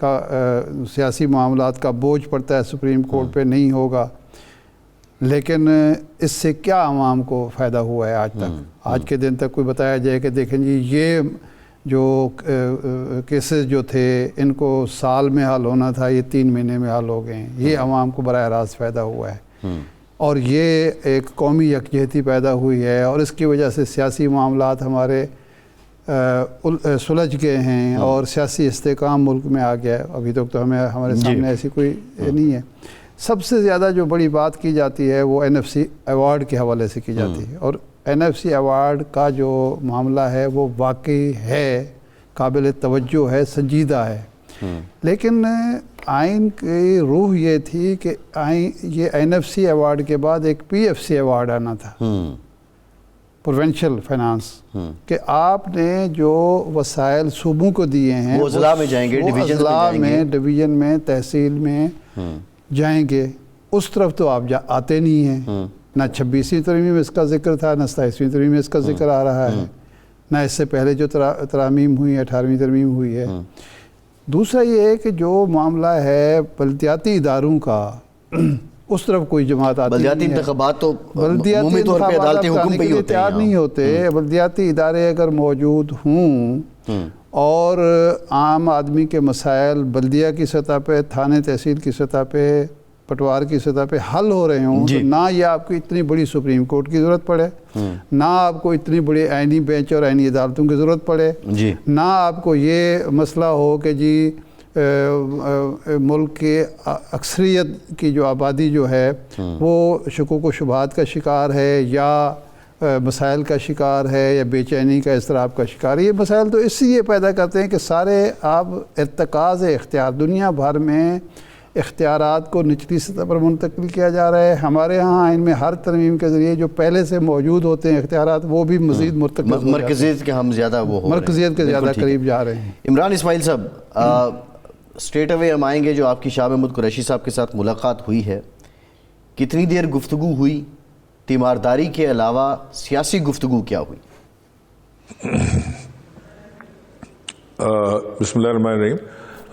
کا سیاسی معاملات کا بوجھ پڑتا ہے سپریم کورٹ پہ نہیں ہوگا، لیکن اس سے کیا عوام کو فائدہ ہوا ہے آج تک؟ آج کے دن تک کوئی بتایا جائے کہ دیکھیں جی یہ جو کیسز جو تھے ان کو سال میں حل ہونا تھا یہ 3 مہینے میں حل ہو گئے ہیں، یہ عوام کو براہ راست فائدہ ہوا ہے، اور یہ ایک قومی یکجہتی پیدا ہوئی ہے، اور اس کی وجہ سے سیاسی معاملات ہمارے سلجھ گئے ہیں اور سیاسی استحکام ملک میں آ گیا ہے۔ ابھی تک تو ہمارے سامنے ایسی کوئی نہیں ہے۔ سب سے زیادہ جو بڑی بات کی جاتی ہے وہ NFC ایوارڈ کے حوالے سے کی جاتی ہے، اور NFC ایوارڈ کا جو معاملہ ہے وہ واقعی ہے قابل توجہ ہے، سنجیدہ ہے، لیکن آئین کی روح یہ تھی کہ یہ NFC ایوارڈ کے بعد ایک PFC ایوارڈ آنا تھا، پروونشل فائنانس، کہ آپ نے جو وسائل صوبوں کو دیے ہیں وہ اضلاع میں جائیں گے، ڈویژن میں، تحصیل میں جائیں گے، اس طرف تو آپ آتے نہیں ہیں۔ نہ 26ویں ترمیم میں اس کا ذکر تھا، نہ 27ویں ترمیم میں اس کا ذکر آ رہا ہے، نہ اس سے پہلے جو ترامیم ہوئی ہے، 18ویں ترمیم ہوئی ہے۔ دوسرا یہ ہے کہ جو معاملہ ہے بلدیاتی اداروں کا، اس طرف کوئی جماعت آتی نہیں ہے۔ بلدیاتی انتخابات تو بلدیاتی عمومی طور پہ عدالتی حکم پہ ہی ہوتے تیار نہیں ہوتے۔ بلدیاتی ادارے اگر موجود ہوں اور عام آدمی کے مسائل بلدیہ کی سطح پہ، تھانے تحصیل کی سطح پہ، پٹوار کی سطح پہ حل ہو رہے ہوں، تو نہ یہ آپ کو اتنی بڑی سپریم کورٹ کی ضرورت پڑے، نہ آپ کو اتنی بڑی آئینی بینچ اور آئینی عدالتوں کی ضرورت پڑے، نہ آپ کو یہ مسئلہ ہو کہ جی ملک کے اکثریت کی جو آبادی جو ہے وہ شکوک و شبہات کا شکار ہے، یا مسائل کا شکار ہے، یا بے چینی کا، اضطراب کا شکار ہے۔ یہ مسائل تو اس لیے پیدا کرتے ہیں کہ سارے اب ارتکاز اختیار دنیا بھر میں اختیارات کو نچلی سطح پر منتقل کیا جا رہا ہے۔ ہمارے ہاں آئین میں ہر ترمیم کے ذریعے جو پہلے سے موجود ہوتے ہیں اختیارات وہ بھی مزید مرتکز، مرکزیت کے ہم زیادہ مرکزیت کے زیادہ قریب جا رہے ہیں۔ عمران اسماعیل صاحب، اسٹریٹ اوے ہم آئیں گے جو آپ کی شاہ محمود قریشی صاحب کے ساتھ ملاقات ہوئی ہے، کتنی دیر گفتگو ہوئی؟ تیمارداری کے علاوہ سیاسی گفتگو کیا ہوئی؟ بسم اللہ الرحمن الرحیم۔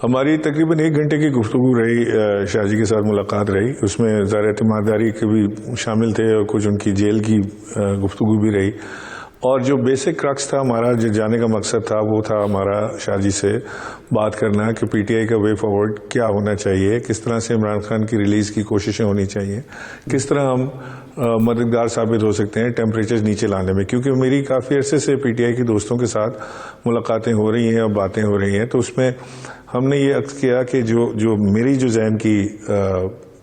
ہماری تقریباً 1 گھنٹے کی گفتگو رہی، شاہ جی کے ساتھ ملاقات رہی، اس میں ظاہر تیمارداری کے بھی شامل تھے اور کچھ ان کی جیل کی گفتگو بھی رہی، اور جو بیسک کرکس تھا ہمارا، جو جانے کا مقصد تھا، وہ تھا ہمارا شاہ جی سے بات کرنا کہ پی ٹی آئی کا وے فارورڈ کیا ہونا چاہیے، کس طرح سے عمران خان کی ریلیز کی کوششیں ہونی چاہیے، کس طرح ہم مددگار ثابت ہو سکتے ہیں ٹیمپریچر نیچے لانے میں، کیونکہ میری کافی عرصے سے پی ٹی آئی کے دوستوں کے ساتھ ملاقاتیں ہو رہی ہیں اور باتیں ہو رہی ہیں، تو اس میں ہم نے یہ عرض کیا کہ جو میری جو ذہن کی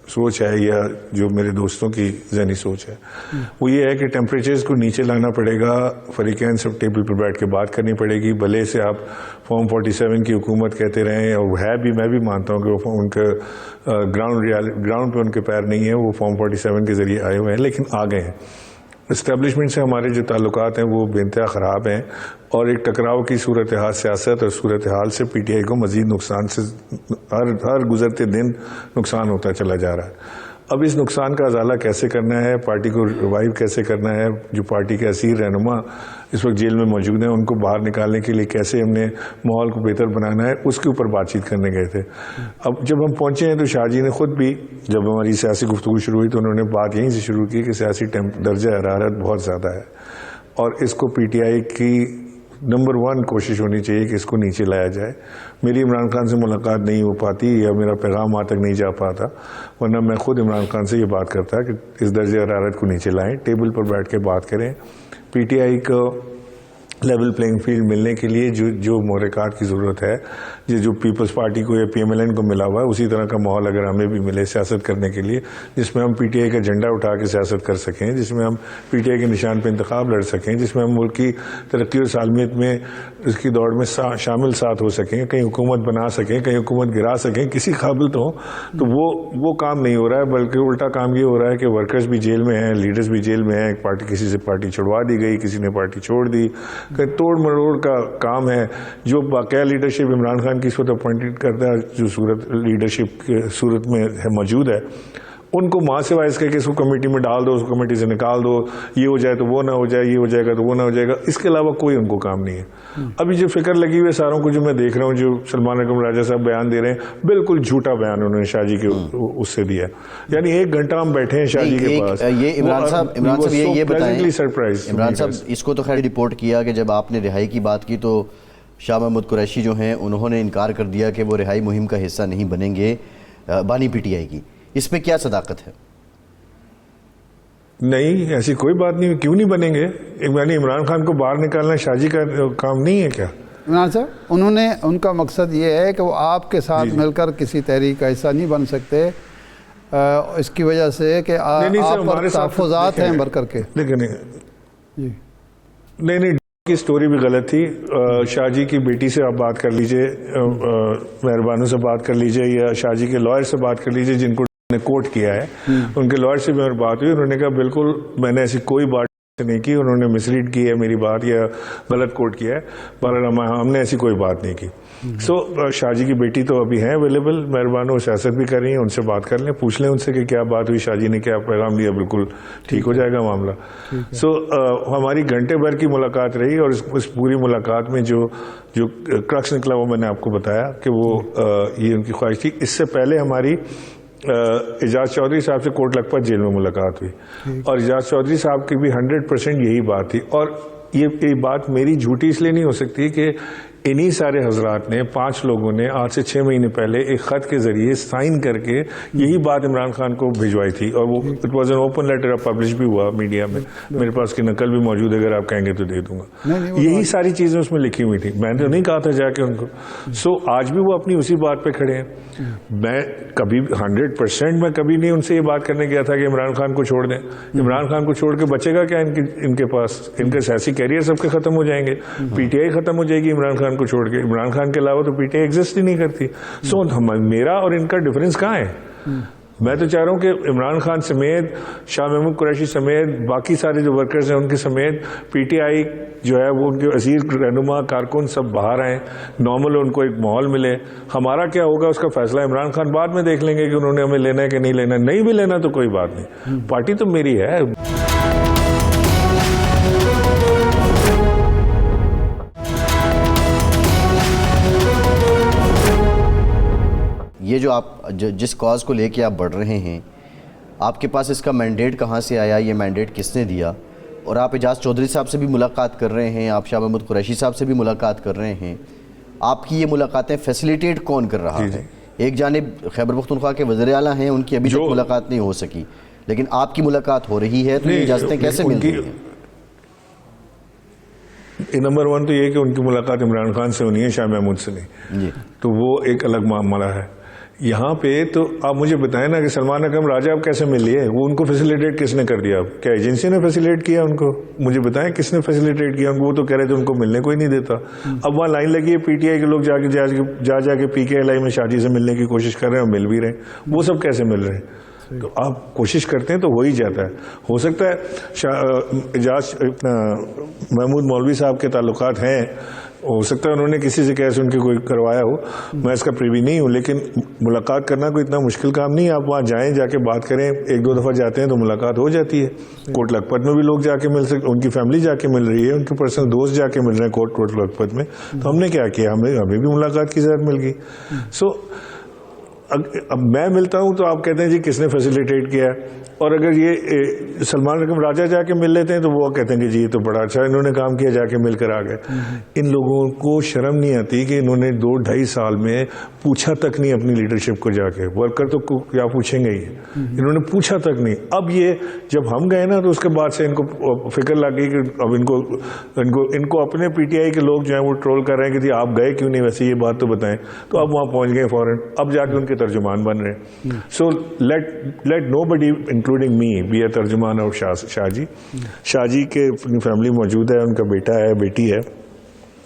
سوچ ہے، یا جو میرے دوستوں کی ذہنی سوچ ہے، وہ یہ ہے کہ ٹیمپریچرز کو نیچے لانا پڑے گا، فریقین سب ٹیبل پر بیٹھ کے بات کرنی پڑے گی، بھلے سے آپ فارم 47 کی حکومت کہتے رہیں، اور وہ ہے بھی، میں بھی مانتا ہوں کہ ان کے گراؤنڈ پہ ان کے پیر نہیں ہیں، وہ فارم 47 کے ذریعے آئے ہوئے ہیں، لیکن آ گئے ہیں۔ اسٹیبلشمنٹ سے ہمارے جو تعلقات ہیں وہ بے انتہا خراب ہیں، اور ایک ٹکراؤ کی صورتحال، سیاست اور صورتحال سے پی ٹی آئی کو مزید نقصان سے ہر گزرتے دن نقصان ہوتا چلا جا رہا ہے۔ اب اس نقصان کا ازالہ کیسے کرنا ہے، پارٹی کو ریوائیو کیسے کرنا ہے، جو پارٹی کے اسیر رہنما اس وقت جیل میں موجود ہیں ان کو باہر نکالنے کے لیے کیسے ہم نے ماحول کو بہتر بنانا ہے، اس کے اوپر بات چیت کرنے گئے تھے۔ اب جب ہم پہنچے ہیں تو شاہ جی نے خود بھی، جب ہماری سیاسی گفتگو شروع ہوئی تو انہوں نے بات یہیں سے شروع کی کہ سیاسی درجہ حرارت بہت زیادہ ہے، اور اس کو پی ٹی آئی کی نمبر 1 کوشش ہونی چاہیے کہ اس کو نیچے لایا جائے۔ میری عمران خان سے ملاقات نہیں ہو پاتی یا میرا پیغام وہاں تک نہیں جا پاتا، ورنہ میں خود عمران خان سے یہ بات کرتا کہ اس درجہ حرارت کو نیچے لائیں، ٹیبل پر بیٹھ کے بات کریں، پی ٹی آئی کو لیول پلینگ فیلڈ ملنے کے لیے جو محرکات کی ضرورت ہے، جو پیپلز پارٹی کو یا پی ایم ایل این کو ملا ہوا ہے، اسی طرح کا ماحول اگر ہمیں بھی ملے سیاست کرنے کے لیے، جس میں ہم پی ٹی آئی کا جھنڈا اٹھا کے سیاست کر سکیں، جس میں ہم پی ٹی آئی کے نشان پہ انتخاب لڑ سکیں، جس میں ہم ملک کی ترقی اور سالمیت میں اس کی دوڑ میں شامل ساتھ ہو سکیں، کہیں حکومت بنا سکیں، کہیں حکومت گرا سکیں، کسی قابل تو وہ کام نہیں ہو رہا ہے، بلکہ الٹا کام یہ ہو رہا ہے کہ ورکرز بھی جیل میں ہیں، لیڈرز بھی جیل میں ہیں، ایک پارٹی کسی سے پارٹی چھڑوا دی گئی، کسی نے پارٹی چھوڑ دی، کہ توڑ مروڑ کا کام ہے۔ جو باقاعدہ لیڈرشپ عمران خان کی اس وقت اپوائنٹڈ کرتا ہے، جو صورت لیڈرشپ کی صورت میں موجود ہے، ان کو ماں سے وائز کر کے اس کو کمیٹی میں ڈال دو, اس کو کمیٹی سے نکال دو, یہ ہو جائے تو وہ نہ ہو جائے, یہ ہو جائے گا تو وہ نہ ہو جائے گا, اس کے علاوہ کوئی ان کو کام نہیں ہے. ابھی جو فکر لگی ہوئی ہے ساروں کو, جو میں دیکھ رہا ہوں جو سلمان اکرم راجہ صاحب بیان دے رہے ہیں, بالکل جھوٹا بیان انہوں نے شاہ جی کے اس سے دیا. یعنی 1 گھنٹہ ہم بیٹھے ہیں شاہ جی کے پاس. یہ عمران صاحب یہ بتائیں, سرپرائز عمران صاحب اس کو تو خیر رپورٹ کیا کہ جب آپ نے رہائی کی بات کی تو شاہ محمود قریشی جو ہیں انہوں نے انکار کر دیا کہ وہ رہائی مہم کا حصہ نہیں بنیں گے بانی پی ٹی آئی کی. اس پہ کیا صداقت ہے؟ نہیں, ایسی کوئی بات نہیں. کیوں نہیں بنیں گے؟ یعنی عمران خان کو باہر نکالنا شاہ جی کا کام نہیں ہے کیا؟ عمران صاحب ان کا مقصد یہ ہے کہ وہ آپ کے ساتھ مل کر کسی تحریک کا حصہ نہیں بن سکتے, اس کی وجہ سے کہ آپ پر تحفظات ہیں برکر کے. لیکن نہیں, کی سٹوری بھی غلط تھی. شاہ جی کی بیٹی سے آپ بات کر لیجئے, مہربانوں سے بات کر لیجئے, یا شاہ جی کے لائر سے بات کر لیجئے جن کو نے کوٹ کیا ہے. ان کے لائر سے بھی میری بات ہوئی, انہوں نے کہا بالکل میں نے ایسی کوئی بات نہیں کی, انہوں نے مسلیڈ کی ہے میری بات یا غلط کوٹ کیا ہے, پر ہم نے ایسی کوئی بات نہیں کی. سو شاہ جی کی بیٹی تو ابھی ہیں اویلیبل, مہربانوں سیاست بھی کر رہی ہیں, ان سے بات کر لیں, پوچھ لیں ان سے کہ کیا بات ہوئی, شاہ جی نے کیا پیغام دیا, بالکل ٹھیک ہو جائے گا معاملہ. سو ہماری گھنٹے بھر کی ملاقات رہی, اور اس پوری ملاقات میں جو کرکس نکلا وہ میں نے آپ کو بتایا کہ وہ یہ ان کی خواہش تھی. اس سے پہلے ہماری اعجاز چودھری صاحب سے کوٹ لکھپت جیل میں ملاقات ہوئی, اور اعجاز چودھری صاحب کی بھی 100% یہی بات تھی. اور یہ بات میری جھوٹی اس لیے نہیں ہو سکتی کہ انہی سارے حضرات نے 5 لوگوں نے آج سے 6 مہینے پہلے ایک خط کے ذریعے سائن کر کے یہی بات عمران خان کو بھجوائی تھی, اور وہ it was an open letter, اب پبلش بھی ہوا میڈیا میں, میرے پاس کی نقل بھی موجود ہے, اگر آپ کہیں گے تو دے دوں گا. یہی ساری چیزیں اس میں لکھی ہوئی تھی, میں نے نہیں کہا تھا جا کے ان کو. سو آج بھی وہ اپنی اسی بات پہ کھڑے ہیں. میں کبھی 100% میں کبھی نہیں ان سے یہ بات کرنے گیا تھا کہ عمران خان کو چھوڑ دیں. عمران خان کو چھوڑ کے بچے گا کیا ان کے پاس؟ ان کے سیاسی کیریئر سب کے ختم ہو جائیں گے, پی ٹی آئی ختم ہو جائے گی عمران خان کو چھوڑ کے. عمران خان کے علاوہ تو پی ٹی آئی ایگزسٹ ہی نہیں کرتی. سو میرا اور ان کا ڈفرینس کہاں ہے؟ میں تو چاہ رہا ہوں کہ عمران خان سمیت, شاہ محمود قریشی سمیت, باقی سارے جو ورکرز ہیں ان کے سمیت پی ٹی آئی جو ہے وہ ان کے عزیز رہنما کارکن سب باہر آئیں, نارمل ان کو ایک ماحول ملے. ہمارا کیا ہوگا اس کا فیصلہ عمران خان بعد میں دیکھ لیں گے کہ انہوں نے ہمیں لینا ہے کہ نہیں لینا. نہیں بھی لینا تو کوئی بات نہیں, پارٹی تو میری ہے. یہ جو آپ جس کاز کو لے کے آپ بڑھ رہے ہیں, آپ کے پاس اس کا مینڈیٹ کہاں سے آیا, یہ مینڈیٹ کس نے دیا؟ اور آپ اعجاز چودھری صاحب سے بھی ملاقات کر رہے ہیں, آپ شاہ محمود قریشی صاحب سے بھی ملاقات کر رہے ہیں, آپ کی یہ ملاقاتیں فیسیلیٹیٹ کون کر رہا ہے؟ ایک جانب خیبر پختونخوا کے وزیر اعلیٰ ہیں, ان کی ابھی تک ملاقات نہیں ہو سکی, لیکن آپ کی ملاقات ہو رہی ہے, تو یہ اجازتیں کیسے مل رہی ہیں؟ نمبر 1 تو یہ کہ ان کی ملاقات عمران خان سے ہونی ہے, شاہ محمود سے نہیں, تو وہ ایک الگ معاملہ ہے. یہاں پہ تو آپ مجھے بتائیں نا کہ سلمان اکرم راجہ آپ کیسے مل لیے؟ وہ ان کو فیسیلیٹیٹ کس نے کر دیا؟ کیا ایجنسی نے فیسیلیٹ کیا ان کو؟ مجھے بتائیں کس نے فیسیلیٹیٹ کیا ان کو؟ وہ تو کہہ رہے تھے ان کو ملنے کوئی نہیں دیتا. اب وہاں لائن لگی ہے, پی ٹی آئی کے لوگ جا کے پی کے ایل آئی میں شاہ جی سے ملنے کی کوشش کر رہے ہیں, اور مل بھی رہے ہیں. وہ سب کیسے مل رہے ہیں؟ تو آپ کوشش کرتے ہیں تو ہو ہی جاتا ہے. ہو سکتا ہے اعجاز محمود مولوی صاحب کے تعلقات ہیں, ہو سکتا ہے انہوں نے کسی سے کیسے ان کے کوئی کروایا ہو, میں اس کا پریوی نہیں ہوں, لیکن ملاقات کرنا کوئی اتنا مشکل کام نہیں ہے. آپ وہاں جائیں, جا کے بات کریں, 1-2 دفعہ جاتے ہیں تو ملاقات ہو جاتی ہے. کوٹ لکھپت میں بھی لوگ جا کے مل سکتے, ان کی فیملی جا کے مل رہی ہے, ان کے پرسنل دوست جا کے مل رہے ہیں کوٹ لکھپت میں. تو ہم نے کیا کیا, ہمیں بھی ملاقات کی ضرورت مل گئی. سو اب میں ملتا ہوں تو آپ کہتے ہیں جی کس نے فیسیلیٹیٹ کیا ہے, اور اگر یہ سلمان اکرم راجہ جا کے مل لیتے ہیں تو وہ کہتے ہیں کہ جی یہ تو بڑا اچھا انہوں نے کام کیا, جا کے مل کر آ گئے. ان لوگوں کو شرم نہیں آتی کہ انہوں نے 2-2.5 سال میں پوچھا تک نہیں اپنی لیڈرشپ کو جا کے. ورکر تو کیا پوچھیں گے ہی, انہوں نے پوچھا تک نہیں. اب یہ جب ہم گئے نا تو اس کے بعد سے ان کو فکر لگ گئی کہ اب ان کو اپنے پی ٹی آئی کے لوگ جو ہیں وہ ٹرول کر رہے ہیں کہ آپ گئے کیوں نہیں, ویسے یہ بات تو بتائیں. تو اب وہاں پہنچ گئے فوراً, اب جا کے ان کے ترجمان بن رہے ہیں. So let nobody including me be a ترجمان اور شاہ جی. شاہ جی کے اپنی فیملی موجود ہے, ان کا بیٹا ہے, بیٹی ہے,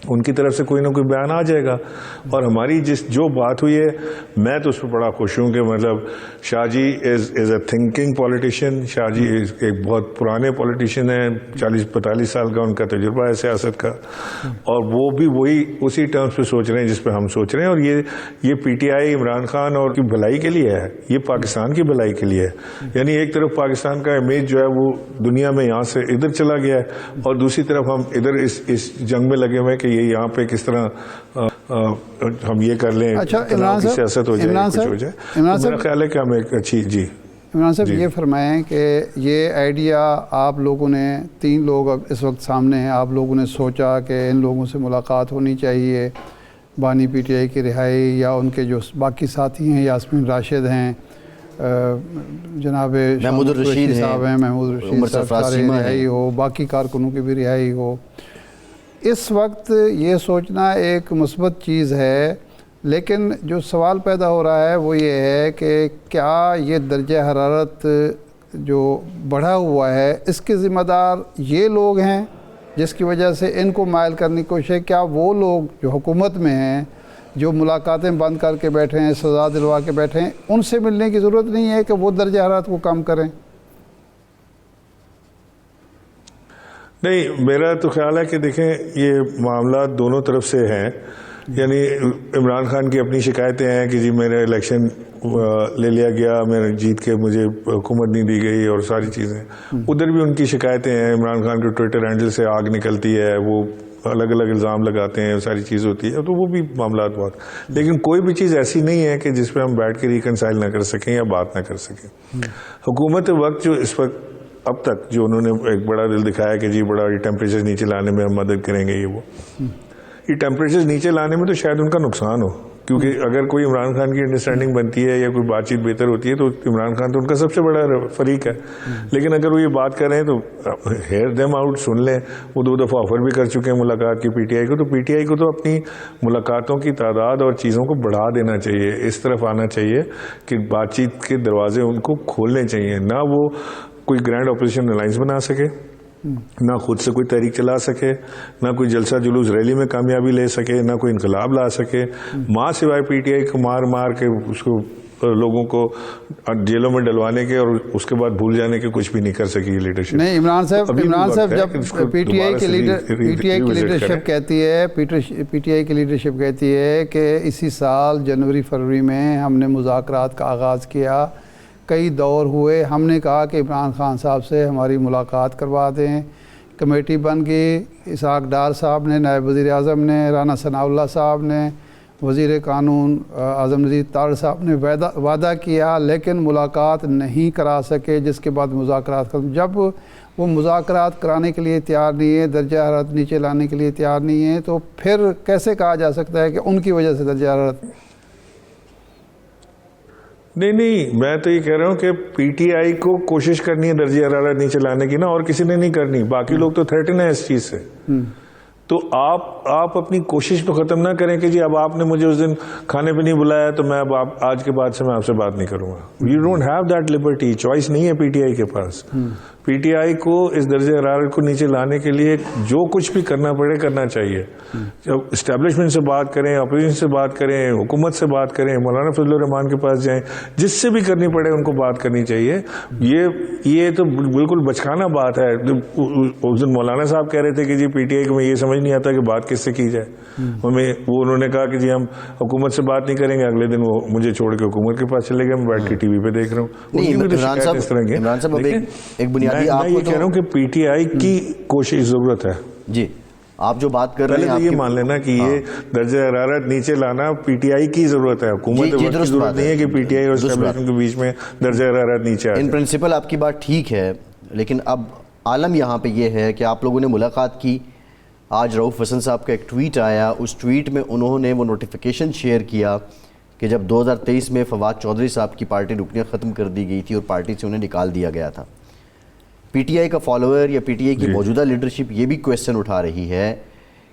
ان کی طرف سے کوئی نہ کوئی بیان آ جائے گا. اور ہماری جو بات ہوئی ہے میں تو اس پہ بڑا خوش ہوں کہ مطلب شاہ جی از اے تھنکنگ پولیٹیشین. شاہ جی ایک بہت پرانے پولیٹیشین ہیں, 40-45 سال کا ان کا تجربہ ہے سیاست کا, اور وہ بھی وہی اسی ٹرمز پہ سوچ رہے ہیں جس پہ ہم سوچ رہے ہیں. اور یہ پی ٹی آئی عمران خان اور کی بھلائی کے لیے ہے, یہ پاکستان کی بھلائی کے لیے ہے. یعنی ایک طرف پاکستان کا امیج جو ہے وہ دنیا میں یہاں سے ادھر چلا گیا ہے, اور دوسری طرف ہم ادھر اس جنگ میں لگے ہوئے ہیں کہ یہ یہاں پہ کس طرح ہم یہ کر لیں, اچھا عمران صاحب, سیاست ہو جائے, کچھ ہو جائے. میرا خیال ہے کہ ہم ایک اچھی عمران صاحب یہ فرمائیں کہ یہ آئیڈیا آپ لوگوں نے 3 لوگ اس وقت سامنے ہیں, آپ لوگوں نے سوچا کہ ان لوگوں سے ملاقات ہونی چاہیے, بانی پی ٹی آئی کی رہائی یا ان کے جو باقی ساتھی ہیں, یاسمین راشد ہیں, جناب محمود الرشید صاحب ہیں, محمود الرشید صاحب کی رہائی ہو, باقی کارکنوں کی بھی رہائی ہو. اس وقت یہ سوچنا ایک مثبت چیز ہے, لیکن جو سوال پیدا ہو رہا ہے وہ یہ ہے کہ کیا یہ درجہ حرارت جو بڑھا ہوا ہے اس کے ذمہ دار یہ لوگ ہیں جس کی وجہ سے ان کو مائل کرنے کی کوشش ہے؟ کیا وہ لوگ جو حکومت میں ہیں, جو ملاقاتیں بند کر کے بیٹھے ہیں, سزا دلوا کے بیٹھے ہیں, ان سے ملنے کی ضرورت نہیں ہے کہ وہ درجہ حرارت کو کم کریں؟ نہیں, میرا تو خیال ہے کہ دیکھیں یہ معاملات دونوں طرف سے ہیں. یعنی عمران خان کی اپنی شکایتیں ہیں کہ جی میرا الیکشن لے لیا گیا, میں جیت کے مجھے حکومت نہیں دی گئی اور ساری چیزیں. ادھر بھی ان کی شکایتیں ہیں, عمران خان کے ٹویٹر ہینڈل سے آگ نکلتی ہے, وہ الگ الگ الزام لگاتے ہیں, ساری چیز ہوتی ہے, تو وہ بھی معاملات بہت. لیکن کوئی بھی چیز ایسی نہیں ہے کہ جس پہ ہم بیٹھ کے ریکنسائل نہ کر سکیں یا بات نہ کر سکیں. حکومت وقت جو اس وقت اب تک جو انہوں نے ایک بڑا دل دکھایا کہ جی بڑا یہ ٹیمپریچر نیچے لانے میں ہم مدد کریں گے, یہ ٹیمپریچر نیچے لانے میں تو شاید ان کا نقصان ہو, کیونکہ اگر کوئی عمران خان کی انڈرسٹینڈنگ بنتی ہے یا کوئی بات چیت بہتر ہوتی ہے تو عمران خان تو ان کا سب سے بڑا فریق ہے. لیکن اگر وہ یہ بات کر رہے ہیں تو ہیئر دیم آؤٹ, سن لیں. وہ 2 دفعہ آفر بھی کر چکے ہیں ملاقات کی پی ٹی آئی کو, تو پی ٹی آئی کو تو اپنی ملاقاتوں کی تعداد اور چیزوں کو بڑھا دینا چاہیے, اس طرف آنا چاہیے کہ بات چیت کے دروازے ان کو کھولنے چاہیے. نہ وہ کوئی گرینڈ اپوزیشن الائنس بنا سکے, نہ خود سے کوئی تحریک چلا سکے, نہ کوئی جلسہ جلوس ریلی میں کامیابی لے سکے, نہ کوئی انقلاب لا سکے, ماں سوائے پی ٹی آئی کو مار کے اس کو لوگوں کو جیلوں میں ڈلوانے کے اور اس کے بعد بھول جانے کے کچھ بھی نہیں کر سکی یہ لیڈرشپ. نہیں عمران صاحب جب پی ٹی آئی کی لیڈرشپ کہتی ہے کہ اسی سال جنوری فروری میں ہم نے مذاکرات کا آغاز کیا, کئی دور ہوئے, ہم نے کہا کہ عمران خان صاحب سے ہماری ملاقات کروا دیں, کمیٹی بن گئی, اسحاق ڈار صاحب نے, نائب وزیر اعظم نے, رانا ثناء اللہ صاحب نے, وزیر قانون اعظم نذیر تارڑ صاحب نے وعدہ کیا, لیکن ملاقات نہیں کرا سکے, جس کے بعد مذاکرات ختم. جب وہ مذاکرات کرانے کے لیے تیار نہیں ہے, درجہ حرارت نیچے لانے کے لیے تیار نہیں ہے, تو پھر کیسے کہا جا سکتا ہے کہ ان کی وجہ سے درجہ حرارت؟ نہیں, میں تو یہ کہہ رہا ہوں کہ پی ٹی آئی کو کوشش کرنی ہے درجہ حرارت نیچے لانے کی نا, اور کسی نے نہیں کرنی. باقی لوگ تو تھریٹن ہیں اس چیز سے. تو آپ اپنی کوشش تو ختم نہ کریں کہ جی اب آپ نے مجھے اس دن کھانے پہ نہیں بلایا تو میں اب آج کے بعد سے میں آپ سے بات نہیں کروں گا. You don't have that liberty, choice نہیں ہے پی ٹی آئی کے پاس. پی ٹی آئی کو اس درجہ حرارت کو نیچے لانے کے لیے جو کچھ بھی کرنا پڑے کرنا چاہیے. اسٹیبلشمنٹ سے بات کریں, اپوزیشن سے بات کریں, حکومت سے بات کریں, مولانا فضل الرحمان کے پاس جائیں, جس سے بھی کرنی پڑے ان کو بات کرنی چاہیے. یہ تو بالکل بچکانہ بات ہے. اس دن مولانا صاحب کہہ رہے تھے کہ جی پی ٹی آئی کو میں یہ سمجھ نہیں آتا کہ بات کس سے کی جائے. انہوں نے کہا کہ جی ہم حکومت سے بات نہیں کریں گے, اگلے دن وہ مجھے چھوڑ کے حکومت کے پاس چلے گئے, میں بیٹھ کے ٹی وی پہ دیکھ رہا ہوں. اس طرح کے میں یہ کہہ رہا ہوں کہ پی ٹی آئی کی کوشش ضرورت ہے. جی آپ جو بات کر رہے ہیں, پہلے تو یہ مان لینا کہ یہ درجہ حرارت نیچے لانا پی ٹی آئی کی ضرورت ہے, حکومت کی ضرورت نہیں ہے کہ پی ٹی آئی اور اسٹیبلشمنٹ کے بیچ میں درجہ حرارت نیچے آئے. ان پرنسپل آپ کی بات ٹھیک ہے, لیکن اب عالم یہاں پہ یہ ہے کہ آپ لوگوں نے ملاقات کی. آج رؤف حسن صاحب کا ایک ٹویٹ آیا, اس ٹویٹ میں انہوں نے وہ نوٹیفیکیشن شیئر کیا کہ جب 2023 میں فواد چودھری صاحب کی پارٹی رکنیت ختم کر دی گئی تھی اور پارٹی سے انہیں نکال دیا گیا تھا. پی ٹی آئی کا فالوور یا پی ٹی آئی کی موجودہ لیڈرشپ یہ بھی کویسچن اٹھا رہی ہے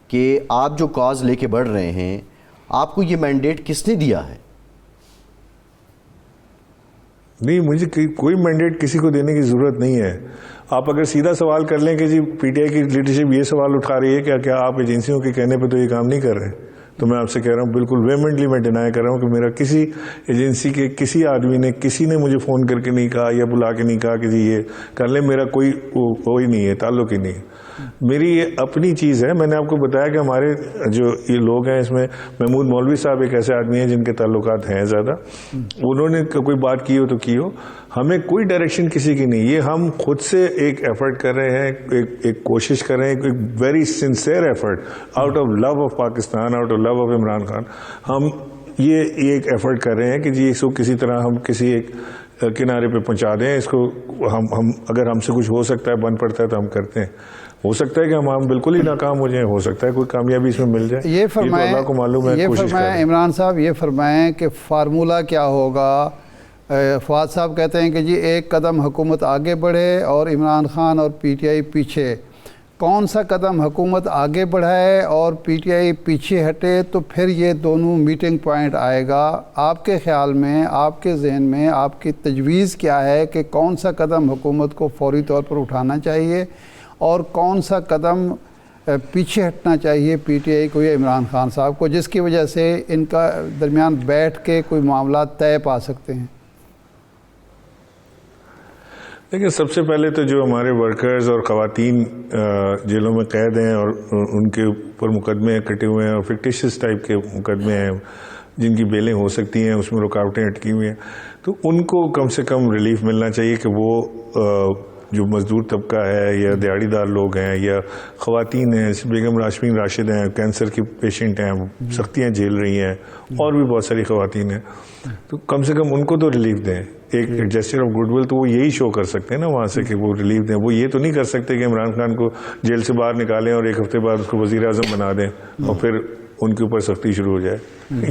کہ آپ جو کاز لے کے بڑھ رہے ہیں, آپ کو یہ مینڈیٹ کس نے دیا ہے؟ نہیں، مجھے کوئی مینڈیٹ کسی کو دینے کی ضرورت نہیں ہے. آپ اگر سیدھا سوال کر لیں کہ جی پی ٹی آئی کی لیڈرشپ یہ سوال اٹھا رہی ہے کیا آپ ایجنسیوں کے کہنے پہ تو یہ کام نہیں کر رہے ہیں، تو میں آپ سے کہہ رہا ہوں بالکل ویمنٹلی میں ڈینائی کر رہا ہوں کہ میرا کسی ایجنسی کے کسی آدمی نے کسی نے مجھے فون کر کے نہیں کہا یا بلا کے نہیں کہا کہ جی یہ کر لیں. میرا کوئی نہیں ہے، تعلق ہی نہیں ہے. میری یہ اپنی چیز ہے. میں نے آپ کو بتایا کہ ہمارے جو یہ لوگ ہیں اس میں محمود مولوی صاحب ایک ایسے آدمی ہیں جن کے تعلقات ہیں زیادہ. انہوں نے کوئی بات کی ہو تو کی ہو، ہمیں کوئی ڈائریکشن کسی کی نہیں. یہ ہم خود سے ایک ایفرٹ کر رہے ہیں، ایک کوشش کر رہے ہیں، ایک very sincere effort out of love of Pakistan, out of love of Imran Khan. ہم یہ ایک ایفرٹ کر رہے ہیں کہ جی اس کو کسی طرح ہم کسی ایک کنارے پہ پہنچا دیں. اس کو ہم اگر ہم سے کچھ ہو سکتا ہے، بن پڑتا ہے تو ہم کرتے ہیں. ہو سکتا ہے کہ ہم بالکل ہی ناکام ہو جائیں، ہو سکتا ہے کوئی کامیابی اس میں مل جائے. یہ فرمائیں، اللہ کو معلوم ہے. یہ فرمائیں عمران صاحب، یہ فرمائیں کہ فارمولہ کیا ہوگا. فواد صاحب کہتے ہیں کہ جی ایک قدم حکومت آگے بڑھے اور عمران خان اور پی ٹی آئی پیچھے. کون سا قدم حکومت آگے بڑھائے اور پی ٹی آئی پیچھے ہٹے تو پھر یہ دونوں میٹنگ پوائنٹ آئے گا؟ آپ کے خیال میں، آپ کے ذہن میں آپ کی تجویز کیا ہے کہ کون سا قدم حکومت کو فوری طور پر اٹھانا چاہیے اور کون سا قدم پیچھے ہٹنا چاہیے پی ٹی آئی کو یا عمران خان صاحب کو، جس کی وجہ سے ان کا درمیان بیٹھ کے کوئی معاملات طے پا سکتے ہیں؟ دیکھیں، سب سے پہلے تو جو ہمارے ورکرز اور خواتین جیلوں میں قید ہیں اور ان کے اوپر مقدمے کٹے ہوئے ہیں اور فکٹیشیس ٹائپ کے مقدمے ہیں جن کی بیلیں ہو سکتی ہیں، اس میں رکاوٹیں اٹکی ہوئی ہیں، تو ان کو کم سے کم ریلیف ملنا چاہیے کہ وہ جو مزدور طبقہ ہے یا دیہڑی دار لوگ ہیں یا خواتین ہیں، بیگم راشمین راشد ہیں، کینسر کی پیشنٹ ہیں، سختیاں جھیل رہی ہیں، اور بھی بہت ساری خواتین ہیں، تو کم سے کم ان کو تو ریلیف دیں. ایک جیسچر آف گڈ ول تو وہ یہی شو کر سکتے ہیں نا وہاں سے کہ وہ ریلیف دیں. وہ یہ تو نہیں کر سکتے کہ عمران خان کو جیل سے باہر نکالیں اور ایک ہفتے بعد اس کو وزیر اعظم بنا دیں اور پھر ان کے اوپر سختی شروع ہو جائے.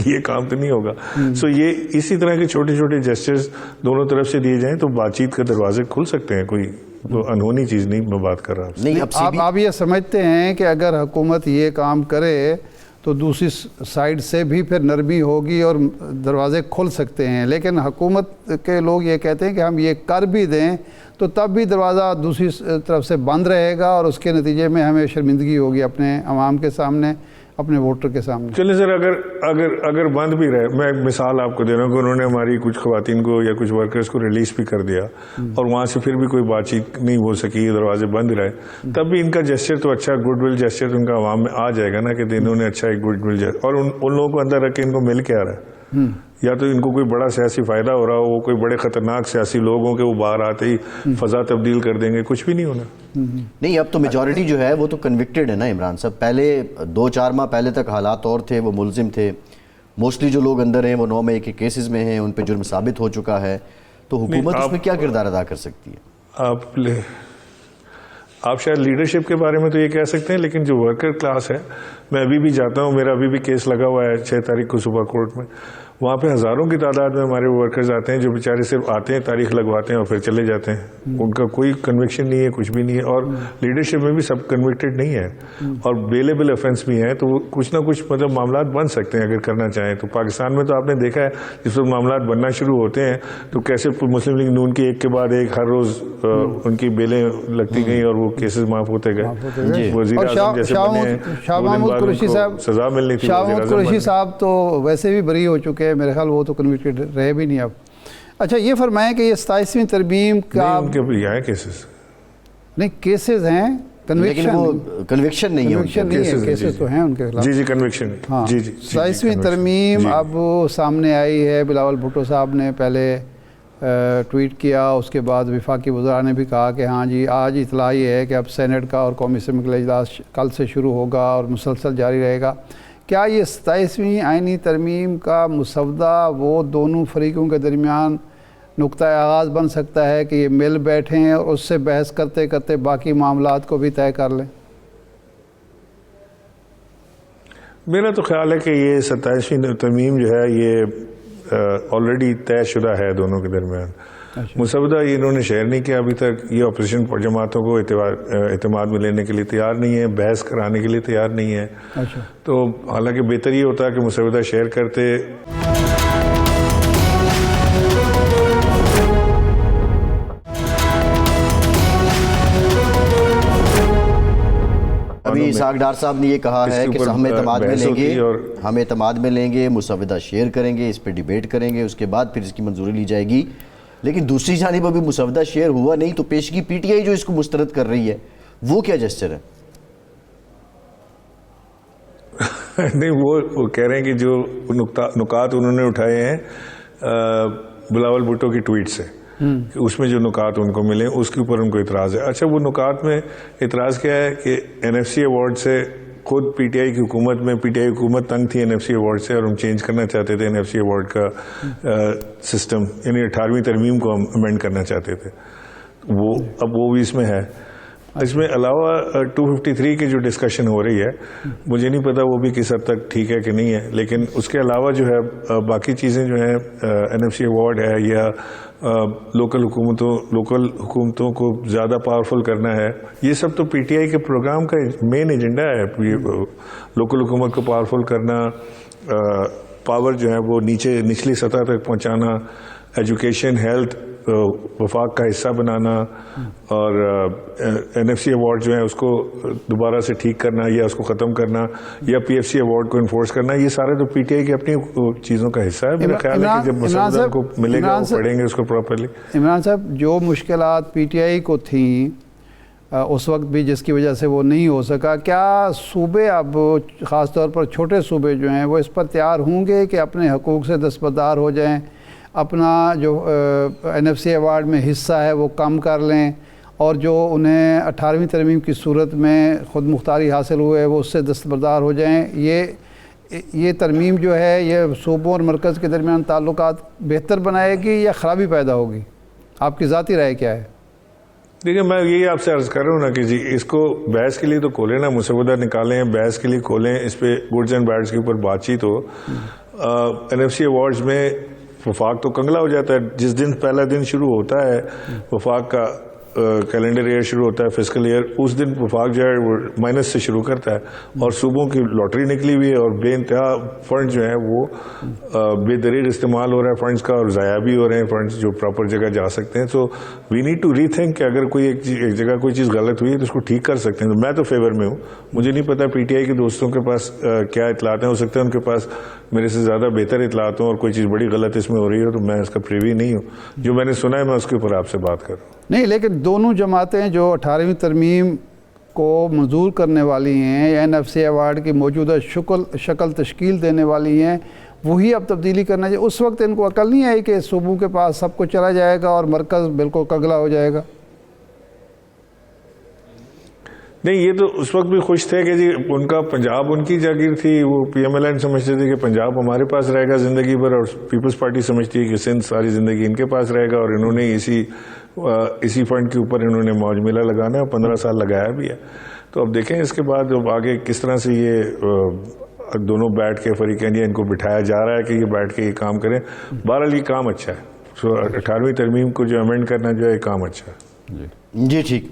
یہ کام تو نہیں ہوگا. سو یہ اسی طرح کے چھوٹے چھوٹے جیسچرز دونوں طرف سے دیے جائیں تو بات چیت کے دروازے کھل سکتے ہیں. کوئی انہونی چیز نہیں میں بات کر رہا ہوں. نہیں، آپ یہ سمجھتے ہیں کہ اگر حکومت یہ کام کرے تو دوسری سائیڈ سے بھی پھر نرمی ہوگی اور دروازے کھل سکتے ہیں، لیکن حکومت کے لوگ یہ کہتے ہیں کہ ہم یہ کر بھی دیں تو تب بھی دروازہ دوسری طرف سے بند رہے گا اور اس کے نتیجے میں ہمیں شرمندگی ہوگی اپنے عوام کے سامنے، اپنے ووٹر کے سامنے. چلیں سر، اگر بند بھی رہے، میں ایک مثال آپ کو دے رہا ہوں کہ انہوں نے ہماری کچھ خواتین کو یا کچھ ورکرز کو ریلیز بھی کر دیا اور وہاں سے پھر بھی کوئی بات چیت نہیں ہو سکی، دروازے بند رہے، تب بھی ان کا جیسچر تو اچھا گڈ ول جیسچر تو ان کا عوام میں آ جائے گا نا کہ انہوں نے اچھا ایک گڈ ول جیسچر. اور ان لوگوں کو اندر رکھ کے ان کو مل کے آ رہا ہے، یا تو ان کو کوئی بڑا سیاسی فائدہ ہو رہا ہو، وہ کوئی بڑے خطرناک سیاسی لوگ ہوں کہ وہ باہر آتے ہی فضا تبدیل کر دیں گے، کچھ بھی نہیں ہونا. نہیں، اب تو میجورٹی جو ہے وہ تو کنوکٹڈ ہے نا عمران صاحب. پہلے 2-4 ماہ پہلے تک حالات اور تھے، وہ ملزم تھے. موسٹلی جو لوگ اندر ہیں وہ 9 مئی کے کیسز میں ہیں، ان پہ جرم ثابت ہو چکا ہے. تو حکومت اس میں کیا کردار ادا کر سکتی ہے؟ آپ شاید لیڈرشپ کے بارے میں تو یہ کہہ سکتے ہیں، لیکن جو ورکر کلاس ہے، میں ابھی بھی جاتا ہوں، میرا ابھی بھی کیس لگا ہوا ہے 6 تاریخ کو صبح کورٹ میں. وہاں پہ ہزاروں کی تعداد میں ہمارے ورکرز آتے ہیں جو بیچارے صرف آتے ہیں، تاریخ لگواتے ہیں اور پھر چلے جاتے ہیں. ان کا کوئی کنوکشن نہیں ہے، کچھ بھی نہیں ہے. اور لیڈرشپ میں بھی سب کنوکٹڈ نہیں ہے اور بیلیبل افینس بھی ہیں، تو وہ کچھ نہ کچھ مطلب معاملات بن سکتے ہیں اگر کرنا چاہیں تو. پاکستان میں تو آپ نے دیکھا ہے جس وقت معاملات بننا شروع ہوتے ہیں تو کیسے مسلم لیگ نون کے ایک کے بعد ایک ہر روز ان کی بیلیں لگتی گئیں اور وہ کیسز معاف ہوتے گئے. وزیر اعظم جیسے بنے ہیں، شاہ محمود قریشی صاحب، سزا ملنی تھی. شاہ محمود قریشی صاحب تو ویسے بھی بری ہو چکے ہیں، میرے خیال وہ تو کنوکٹڈ رہے بھی نہیں اب. اچھا یہ فرمائیں کہ یہ 27ویں ترمیم کا ان کے بھی آئے کیسز نہیں، کیسز ہیں، لیکن وہ کنوکشن نہیں ہے. کیسز تو ہیں ان کے خلاف. جی کنوکشن. ہاں، جی 27ویں ترمیم اب سامنے آئی ہے. بلاول بھٹو صاحب نے پہلے ٹویٹ کیا، اس کے بعد وفاقی وزراء نے بھی کہا کہ ہاں جی آج اطلاع یہ ہے کہ اب سینٹ کا اور قومی اسمبلی کا اجلاس کل سے شروع ہوگا اور مسلسل جاری رہے گا. کیا یہ 27ویں آئینی ترمیم کا مسودہ وہ دونوں فریقوں کے درمیان نقطہ آغاز بن سکتا ہے کہ یہ مل بیٹھیں اور اس سے بحث کرتے کرتے باقی معاملات کو بھی طے کر لیں؟ میرا تو خیال ہے کہ یہ 27ویں ترمیم جو ہے یہ آلریڈی طے شدہ ہے دونوں کے درمیان. مسودہ یہ انہوں نے شیئر نہیں کیا ابھی تک. یہ اپوزیشن جماعتوں کو اعتماد میں لینے کے لیے تیار نہیں ہے، بحث کرانے کے لیے تیار نہیں ہے. تو حالانکہ بہتر یہ ہوتا ہے کہ مسودہ شیئر کرتے. اسحاق ڈار صاحب نے یہ کہا ہے کہ ہم اعتماد میں لیں گے، ہم اعتماد میں لیں گے، مسودہ شیئر کریں گے، اس پہ ڈیبیٹ کریں گے، اس کے بعد پھر اس کی منظوری لی جائے گی. لیکن دوسری جانب ابھی مسودہ شیئر ہوا نہیں تو پیشگی پی ٹی آئی جو اس کو مسترد کر رہی ہے وہ کیا جسچر ہے؟ نہیں، وہ کہہ رہے ہیں کہ جو نکات انہوں نے اٹھائے ہیں بلاول بھٹو کی ٹویٹ سے، اس میں جو نکات ان کو ملے اس کے اوپر ان کو اعتراض ہے. اچھا، وہ نکات میں اعتراض کیا ہے کہ این ایف سی ایوارڈ سے خود پی ٹی آئی کی حکومت میں، پی ٹی آئی حکومت تنگ تھی این ایف سی ایوارڈ سے، اور ہم چینج کرنا چاہتے تھے این ایف سی ایوارڈ کا سسٹم، یعنی 18ویں ترمیم کو ہم امینڈ کرنا چاہتے تھے. وہ اب وہ بھی اس میں ہے. اس میں علاوہ 253 کی جو ڈسکشن ہو رہی ہے، مجھے نہیں پتا وہ بھی کس حد تک ٹھیک ہے کہ نہیں ہے، لیکن اس کے علاوہ جو ہے باقی چیزیں جو ہیں این ایف سی ایوارڈ ہے یا لوکل حکومتوں کو زیادہ پاورفل کرنا ہے، یہ سب تو پی ٹی آئی کے پروگرام کا مین ایجنڈا ہے. لوکل حکومت کو پاورفل کرنا، پاور جو ہے وہ نچلی سطح تک پہنچانا، ایجوکیشن، ہیلتھ وفاق کا حصہ بنانا، اور این ایف سی ایوارڈ جو ہے اس کو دوبارہ سے ٹھیک کرنا یا اس کو ختم کرنا، یا پی ایف سی ایوارڈ کو انفورس کرنا، یہ سارے تو پی ٹی آئی کی اپنی چیزوں کا حصہ ہے. میرا خیال ہے کہ جب مسودہ کو ملے گا وہ پڑھیں گے اس کو پراپرلی. عمران صاحب، جو مشکلات پی ٹی آئی کو تھیں اس وقت بھی جس کی وجہ سے وہ نہیں ہو سکا، کیا صوبے اب خاص طور پر چھوٹے صوبے جو ہیں وہ اس پر تیار ہوں گے کہ اپنے حقوق سے دستبردار ہو جائیں، اپنا جو این ایف سی ایوارڈ میں حصہ ہے وہ کم کر لیں، اور جو انہیں 18ویں ترمیم کی صورت میں خود مختاری حاصل ہوئے وہ اس سے دستبردار ہو جائیں؟ یہ ترمیم جو ہے یہ صوبوں اور مرکز کے درمیان تعلقات بہتر بنائے گی یا خرابی پیدا ہوگی؟ آپ کی ذاتی رائے کیا ہے؟ دیکھیں، میں یہی آپ سے عرض کر رہا ہوں نا کہ جی اس کو بحث کے لیے تو کھولیں نا، مسودہ نکالیں، بحث کے لیے کھولیں، اس پہ گڈز اینڈ بیڈس کے اوپر بات چیت ہو. این ایف سی ایوارڈز میں وفاق تو کنگلا ہو جاتا ہے. جس دن پہلا دن شروع ہوتا ہے وفاق کا کیلنڈر ایئر شروع ہوتا ہے، فسکل ایئر، اس دن وفاق جو ہے وہ مائنس سے شروع کرتا ہے، اور صوبوں کی لاٹری نکلی ہوئی ہے، اور بے انتہا فنڈ جو ہیں وہ بے دریغ استعمال ہو رہا ہے فنڈز کا، اور ضائع بھی ہو رہے ہیں فنڈز جو پراپر جگہ جا سکتے ہیں. So we need to rethink کہ اگر کوئی ایک جگہ کوئی چیز غلط ہوئی ہے تو اس کو ٹھیک کر سکتے ہیں. تو میں تو فیور میں ہوں. مجھے نہیں پتا پی ٹی آئی کے دوستوں کے پاس کیا اطلاعات ہیں، ہو سکتا ہے ان کے پاس میرے سے زیادہ بہتر اطلاعات ہوں اور کوئی چیز بڑی غلط اس میں ہو رہی ہے، تو میں اس کا پریوی نہیں ہوں. جو میں نے سنا ہے میں اس کے اوپر آپ سے بات کروں. نہیں، لیکن دونوں جماعتیں جو 18ویں ترمیم کو منظور کرنے والی ہیں یا این ایف سی ایوارڈ کی موجودہ شکل تشکیل دینے والی ہیں، وہی اب تبدیلی کرنا چاہیے. اس وقت ان کو عقل نہیں آئی کہ صوبوں کے پاس سب کچھ چلا جائے گا اور مرکز بالکل کنگلا ہو جائے گا؟ نہیں، یہ تو اس وقت بھی خوش تھے کہ جی ان کا پنجاب ان کی جاگیر تھی. وہ پی ایم ایل این سمجھتے تھے کہ پنجاب ہمارے پاس رہے گا زندگی بھر، اور پیپلز پارٹی سمجھتی ہے کہ سندھ ساری زندگی ان کے پاس رہے گا، اور انہوں نے اسی فنڈ کے اوپر انہوں نے موج میلہ لگانا ہے، اور 15 سال لگایا بھی ہے. تو اب دیکھیں اس کے بعد اب آگے کس طرح سے یہ دونوں بیٹھ کے فریقین ان کو بٹھایا جا رہا ہے کہ یہ بیٹھ کے یہ کام کریں. بہرحال یہ کام اچھا ہے. سو 18ویں ترمیم کو جو امینڈ کرنا جو ہے یہ کام اچھا ہے. جی ٹھیک،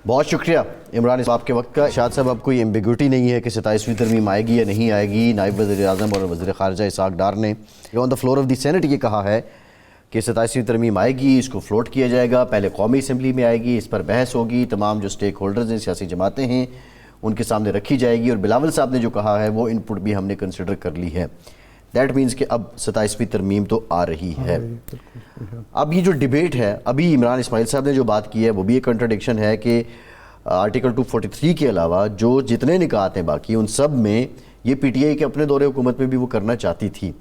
بہت شکریہ عمران صاحب کے وقت کا. شاہد صاحب، اب کوئی ایمبیگوٹی نہیں ہے کہ 27ویں ترمیم آئے گی یا نہیں آئے گی. نائب وزیر اعظم اور وزیر خارجہ اسحاق ڈار نے on the floor of the senate یہ کہا ہے کہ 27ویں ترمیم آئے گی، اس کو فلوٹ کیا جائے گا، پہلے قومی اسمبلی میں آئے گی، اس پر بحث ہوگی، تمام جو سٹیک ہولڈرز ہیں، سیاسی جماعتیں ہیں، ان کے سامنے رکھی جائے گی، اور بلاول صاحب نے جو کہا ہے وہ ان پٹ بھی ہم نے کنسیڈر کر لی ہے. دیٹ مینس کہ اب 27ویں ترمیم تو آ رہی ہے. اب یہ جو ڈیبیٹ ہے، ابھی عمران اسماعیل صاحب نے جو بات کی ہے وہ بھی ایک کنٹراڈکشن ہے کہ آرٹیکل 243 کے علاوہ جو جتنے نکات ہیں باقی ان سب میں یہ پی ٹی آئی کے اپنے دور حکومت میں بھی وہ کرنا چاہتی تھی.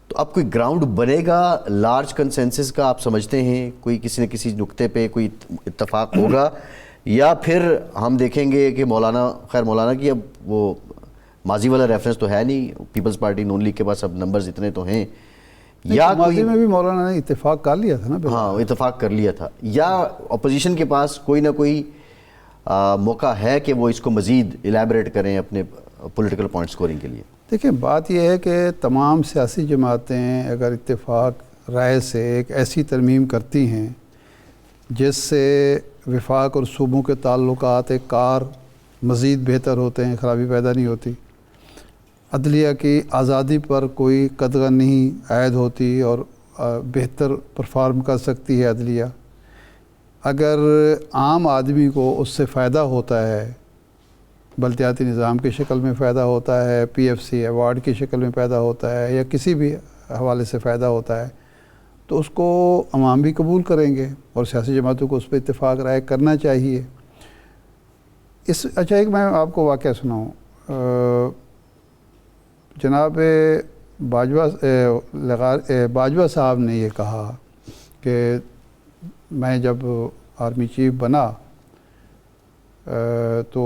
تو اب کوئی گراؤنڈ بنے گا لارج کنسنسس کا، آپ سمجھتے ہیں کوئی کسی نہ کسی نقطے پہ کوئی اتفاق ہوگا، یا پھر ہم دیکھیں گے کہ مولانا کی اب وہ ماضی والا ریفرنس تو ہے نہیں، پیپلز پارٹی نون لیگ کے پاس اب نمبرز اتنے تو ہیں، یا ماضی میں بھی مولانا نے اتفاق کر لیا تھا نا. ہاں، اتفاق کر لیا تھا، یا اپوزیشن کے پاس کوئی نہ کوئی موقع ہے کہ وہ اس کو مزید الیبریٹ کریں اپنے پولیٹیکل پوائنٹ سکورنگ کے لیے. دیکھیں، بات یہ ہے کہ تمام سیاسی جماعتیں اگر اتفاق رائے سے ایک ایسی ترمیم کرتی ہیں جس سے وفاق اور صوبوں کے تعلقات کار مزید بہتر ہوتے ہیں، خرابی پیدا نہیں ہوتی، عدلیہ کی آزادی پر کوئی قدغن نہیں عائد ہوتی، اور بہتر پرفارم کر سکتی ہے عدلیہ، اگر عام آدمی کو اس سے فائدہ ہوتا ہے بلدیاتی نظام کی شکل میں فائدہ ہوتا ہے، PFC ایوارڈ کی شکل میں پیدا ہوتا ہے، یا کسی بھی حوالے سے فائدہ ہوتا ہے، تو اس کو عوام بھی قبول کریں گے اور سیاسی جماعتوں کو اس پہ اتفاق رائے کرنا چاہیے۔ اچھا ایک میں آپ کو واقعہ سناؤں، جناب باجوہ صاحب نے یہ کہا کہ میں جب آرمی چیف بنا تو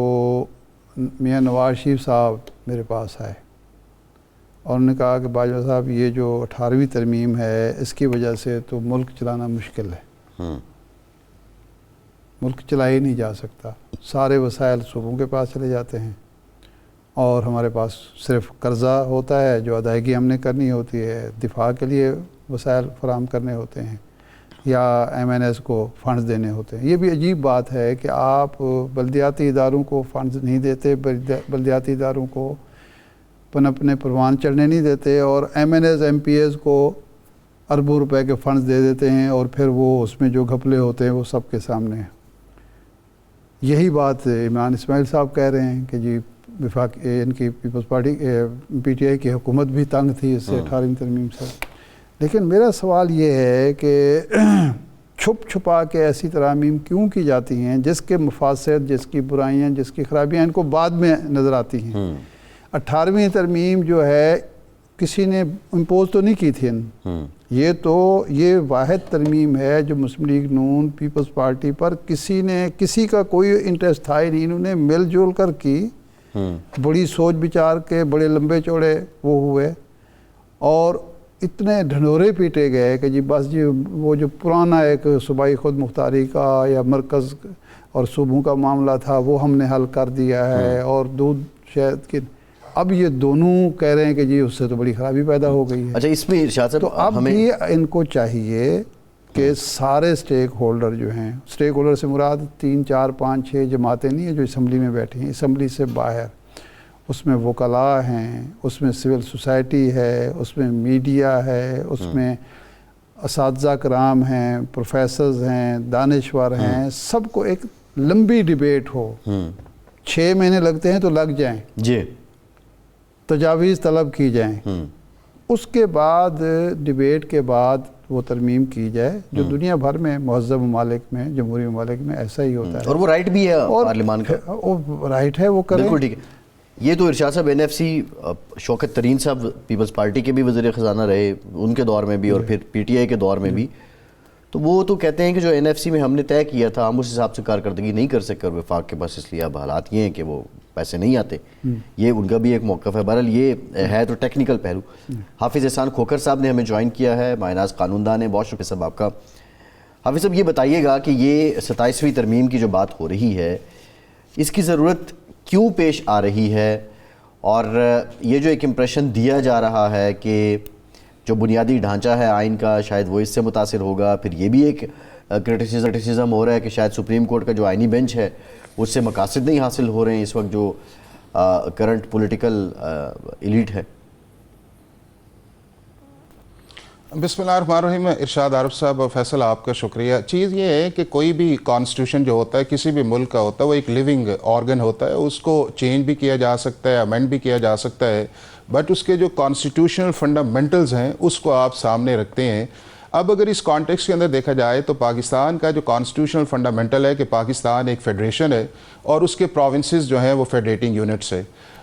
میاں نواز شریف صاحب میرے پاس آئے اور انہوں نے کہا کہ باجوہ صاحب یہ جو 18ویں ترمیم ہے اس کی وجہ سے تو ملک چلانا مشکل ہے، ملک چلایا ہی نہیں جا سکتا، سارے وسائل صوبوں کے پاس چلے جاتے ہیں اور ہمارے پاس صرف قرضہ ہوتا ہے جو ادائیگی ہم نے کرنی ہوتی ہے، دفاع کے لیے وسائل فراہم کرنے ہوتے ہیں یا MNS کو فنڈز دینے ہوتے ہیں۔ یہ بھی عجیب بات ہے کہ آپ بلدیاتی اداروں کو فنڈز نہیں دیتے، بلدیاتی اداروں کو اپنے پروان چڑھنے نہیں دیتے، اور MNS MPs کو اربوں روپے کے فنڈز دے دیتے ہیں، اور پھر وہ اس میں جو گھپلے ہوتے ہیں وہ سب کے سامنے ہیں۔ یہی بات عمران اسماعیل صاحب کہہ رہے ہیں کہ جی وفاق ان کی پیپلز پارٹی PTI کی حکومت بھی تنگ تھی اس سے 18ویں ترمیم سے۔ لیکن میرا سوال یہ ہے کہ چھپ چھپا کے ایسی ترامیم کیوں کی جاتی ہیں جس کے مفاسد، جس کی برائیاں، جس کی خرابیاں ان کو بعد میں نظر آتی ہیں؟ 18ویں ترمیم جو ہے کسی نے امپوز تو نہیں کی تھی، یہ واحد ترمیم ہے جو مسلم لیگ نون پیپلز پارٹی پر کسی کا کوئی انٹرسٹ تھا ہی نہیں، انہوں نے مل جل کر کی، بڑی سوچ بچار کے بڑے لمبے چوڑے وہ ہوئے اور اتنے ڈھنڈورے پیٹے گئے کہ جی بس جی وہ جو پرانا ایک صوبائی خود مختاری کا یا مرکز اور صوبوں کا معاملہ تھا وہ ہم نے حل کر دیا ہے، اور دودھ شہد کی اب یہ دونوں کہہ رہے ہیں کہ جی اس سے تو بڑی خرابی پیدا ہو گئی ہے۔ اچھا اس میں ارشاد صاحب تو اب بھی ان کو چاہیے کہ سارے سٹیک ہولڈر جو ہیں، سٹیک ہولڈر سے مراد 3 4 5 6 جماعتیں نہیں ہیں جو اسمبلی میں بیٹھی ہیں، اسمبلی سے باہر اس میں وکلاء ہیں، اس میں سول سوسائٹی ہے، اس میں میڈیا ہے، اس میں اساتذہ کرام ہیں، پروفیسرز ہیں، دانشور ہیں، سب کو ایک لمبی ڈیبیٹ ہو، 6 مہینے لگتے ہیں تو لگ جائیں جی، تجاویز طلب کی جائیں، اس کے بعد ڈیبیٹ کے بعد وہ ترمیم کی جائے، جو دنیا بھر میں مہذب ممالک میں، جمہوری ممالک میں ایسا ہی ہوتا ہے، اور وہ رائٹ بھی ہے پارلیمان کا، وہ رائٹ ہے، وہ کریں۔ بالکل ٹھیک ہے۔ یہ تو ارشاد صاحب NFC شوکت ترین صاحب پیپلز پارٹی کے بھی وزیر خزانہ رہے ان کے دور میں بھی اور پھر PTI کے دور میں بھی، تو وہ تو کہتے ہیں کہ جو NFC میں ہم نے طے کیا تھا ہم اس حساب سے کارکردگی نہیں کر سکے اور وفاق کے پاس اس لیے اب حالات یہ ہیں کہ وہ پیسے نہیں آتے، یہ ان کا بھی ایک موقف ہے۔ بہرحال یہ ہے تو ٹیکنیکل پہلو۔ حافظ احسان کھوکھر صاحب نے ہمیں جوائن کیا ہے، مایناز قانون دان ہے، بہت شکریہ صاحب آپ کا۔ حافظ صاحب یہ بتائیے گا کہ یہ 27ویں ترمیم کی جو بات ہو رہی ہے اس کی ضرورت کیوں پیش آ رہی ہے، اور یہ جو ایک امپریشن دیا جا رہا ہے کہ جو بنیادی ڈھانچہ ہے آئین کا شاید وہ اس سے متاثر ہوگا، پھر یہ بھی ایک کرٹیسزم ہو رہا ہے کہ شاید سپریم کورٹ کا جو آئینی بینچ ہے اس سے مقاصد نہیں حاصل ہو رہے ہیں اس وقت جو کرنٹ پولیٹیکل ایلیٹ ہے۔ بسم اللہ الرحمن الرحیم۔ ارشاد عارف صاحب اور فیصل آپ کا شکریہ۔ چیز یہ ہے کہ کوئی بھی کانسٹیٹیوشن جو ہوتا ہے کسی بھی ملک کا ہوتا ہے وہ ایک لیونگ آرگن ہوتا ہے، اس کو چینج بھی کیا جا سکتا ہے، امینڈ بھی کیا جا سکتا ہے، بٹ اس کے جو کانسٹیٹیوشنل فنڈامنٹلز ہیں اس کو آپ سامنے رکھتے ہیں۔ اب اگر اس کانٹیکسٹ کے اندر دیکھا جائے تو پاکستان کا جو کانسٹیٹیوشنل فنڈامنٹل ہے کہ پاکستان ایک فیڈریشن ہے اور اس کے پروونسز جو ہیں وہ فیڈریٹنگ یونٹس ہے۔